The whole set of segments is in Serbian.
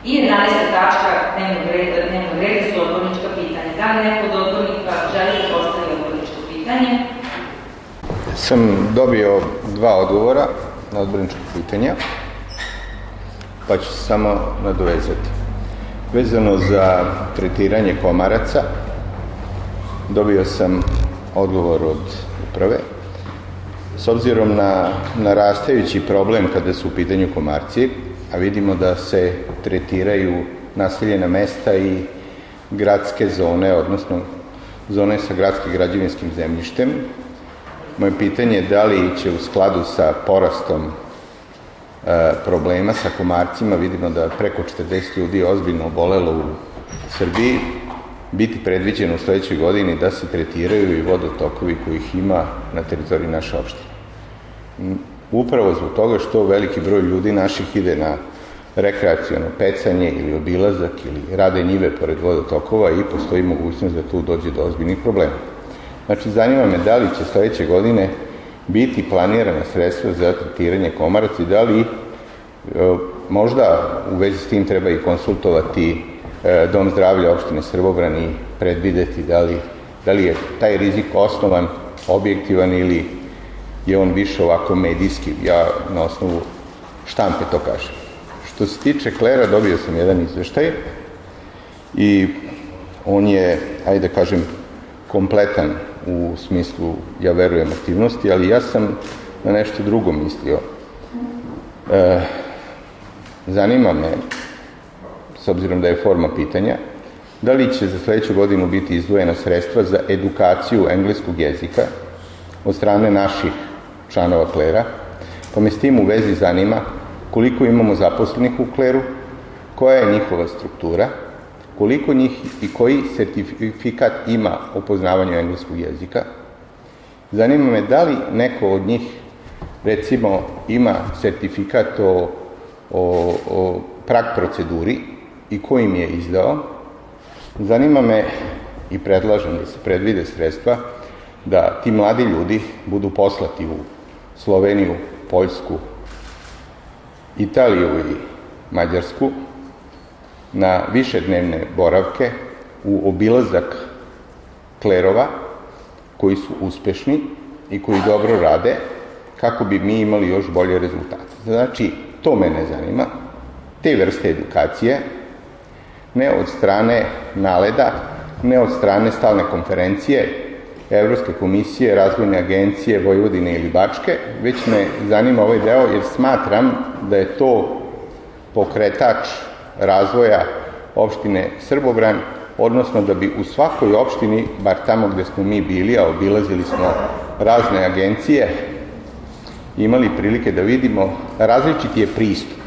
I 11. tačka dnevnog reda su odbornička pitanja. Da li neko od odbornika želi da postavi odborničko pitanje? Sam dobio 2 odgovora na odborničko pitanja, pa ću se samo nadovezati. Vezano za tretiranje komaraca, dobio sam odgovor od uprave. S obzirom na narastajući problem kada su u pitanju komarci, a vidimo da se tretiraju naseljena mesta i gradske zone, odnosno zone sa gradskim građevinskim zemljištem, moje pitanje je da li će u skladu sa porastom problema sa komarcima, vidimo da preko 40 ljudi ozbiljno obolelo u Srbiji, biti predviđeno u sledećoj godini da se tretiraju i vodotokovi kojih ima na teritoriji naše opštine. Upravo zbog toga što veliki broj ljudi naših ide na rekreaciono pecanje ili obilazak ili rade njive pored vodotokova i postoji mogućnost da tu dođe do ozbiljnih problema. Znači, zanima me da li će sledeće godine biti planirana sredstva za tretiranje komaraca i da li možda u vezi s tim treba i konsultovati Dom zdravlja opštine Srbobran i predvideti da li je taj rizik osnovan, objektivan ili je on više ovako medijski, ja na osnovu štampe to kažem. Što se tiče klera, dobio sam jedan izveštaj i on je, ajde da kažem, kompletan u smislu, ja verujem, aktivnosti, ali ja sam na nešto drugo mislio. Zanima me, s obzirom da je forma pitanja, da li će za sledeću godinu biti izdvojena sredstva za edukaciju engleskog jezika od strane naših članova klera, pa me s tim u vezi zanima koliko imamo zaposlenih u kleru, koja je njihova struktura, koliko njih i koji sertifikat ima o poznavanju engleskog jezika. Zanima me da li neko od njih, recimo, ima sertifikat o prag proceduri i ko im je izdao. Zanima me i predlažem da se predvide sredstva da ti mladi ljudi budu poslati u Sloveniju, Poljsku, Italiju i Mađarsku na višednevne boravke u obilazak klerova koji su uspešni i koji dobro rade, kako bi mi imali još bolje rezultate. Znači, to mene zanima, te vrste edukacije, ne od strane NALED-a, ne od strane stalne konferencije, Evropske komisije, Razvojne agencije Vojvodine ili Bačke, već me zanima ovaj deo jer smatram da je to pokretač razvoja opštine Srbobran, odnosno da bi u svakoj opštini, bar tamo gde smo mi bili, a obilazili smo razne agencije, imali prilike da vidimo različiti je pristup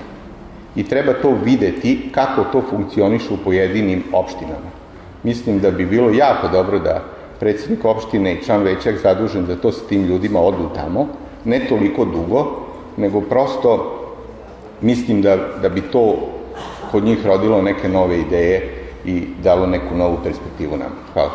i treba to videti kako to funkcioniše u pojedinim opštinama. Mislim da bi bilo jako dobro da predsednik opštine i član veća zadužen za to s tim ljudima odu tamo, ne toliko dugo, nego prosto mislim da bi to kod njih rodilo neke nove ideje i dalo neku novu perspektivu nama. Hvala.